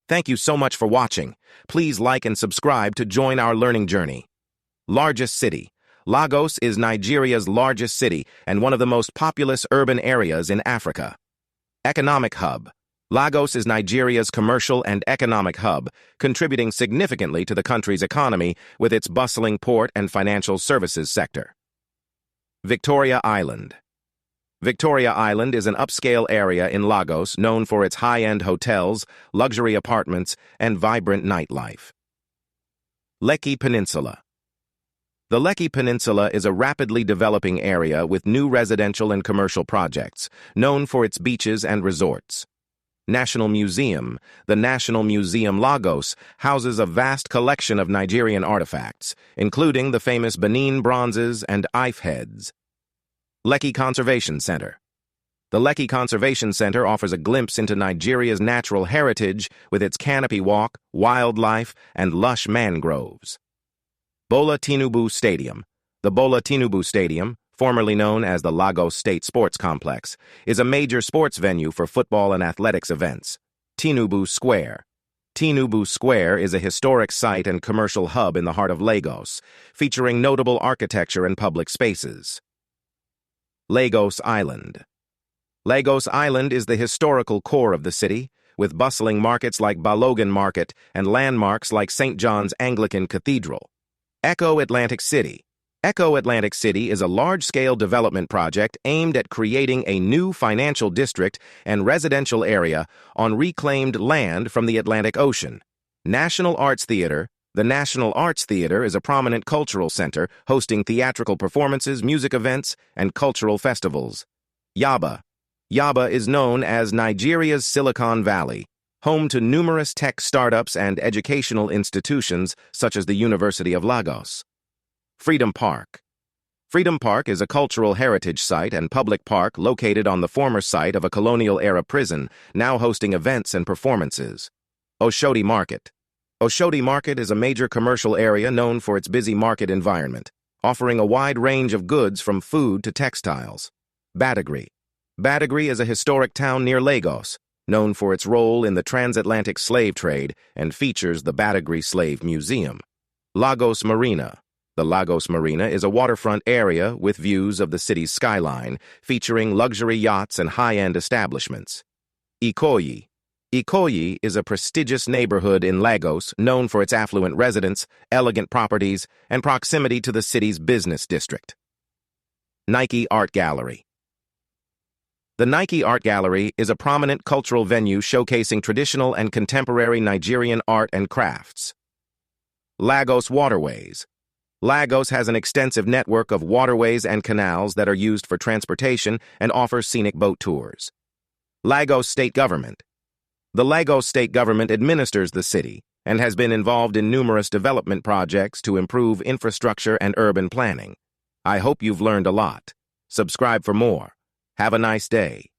Thank you so much for watching. Please like and subscribe to join our learning journey. Largest city. Lagos is Nigeria's largest city and one of the most populous urban areas in Africa. Economic hub. Lagos is Nigeria's commercial and economic hub, contributing significantly to the country's economy with its bustling port and financial services sector. Victoria Island. Victoria Island is an upscale area in Lagos known for its high-end hotels, luxury apartments, and vibrant nightlife. Lekki Peninsula. The Lekki Peninsula is a rapidly developing area with new residential and commercial projects, known for its beaches and resorts. National Museum. The National Museum Lagos houses a vast collection of Nigerian artifacts, including the famous Benin Bronzes and Ife heads. Lekki Conservation Centre. The Lekki Conservation Centre offers a glimpse into Nigeria's natural heritage with its canopy walk, wildlife, and lush mangroves. Bola Tinubu Stadium. The Bola Tinubu Stadium, formerly known as the Lagos State Sports Complex, is a major sports venue for football and athletics events. Tinubu Square. Tinubu Square is a historic site and commercial hub in the heart of Lagos, featuring notable architecture and public spaces. Lagos Island. Lagos Island is the historical core of the city, with bustling markets like Balogun Market and landmarks like St. John's Anglican Cathedral. Eco Atlantic City. Eco Atlantic City is a large-scale development project aimed at creating a new financial district and residential area on reclaimed land from the Atlantic Ocean. National Arts Theater. The National Arts Theater is a prominent cultural center hosting theatrical performances, music events, and cultural festivals. Yaba. Yaba is known as Nigeria's Silicon Valley, home to numerous tech startups and educational institutions such as the University of Lagos. Freedom Park. Freedom Park is a cultural heritage site and public park located on the former site of a colonial-era prison, now hosting events and performances. Oshodi Market. Oshodi Market is a major commercial area known for its busy market environment, offering a wide range of goods from food to textiles. Badagry. Badagry is a historic town near Lagos, known for its role in the transatlantic slave trade and features the Badagry Slave Museum. Lagos Marina. The Lagos Marina is a waterfront area with views of the city's skyline, featuring luxury yachts and high-end establishments. Ikoyi. Ikoyi is a prestigious neighborhood in Lagos known for its affluent residents, elegant properties, and proximity to the city's business district. Nike Art Gallery. The Nike Art Gallery is a prominent cultural venue showcasing traditional and contemporary Nigerian art and crafts. Lagos Waterways. Lagos has an extensive network of waterways and canals that are used for transportation and offers scenic boat tours. Lagos State Government. The Lagos State Government administers the city and has been involved in numerous development projects to improve infrastructure and urban planning. I hope you've learned a lot. Subscribe for more. Have a nice day.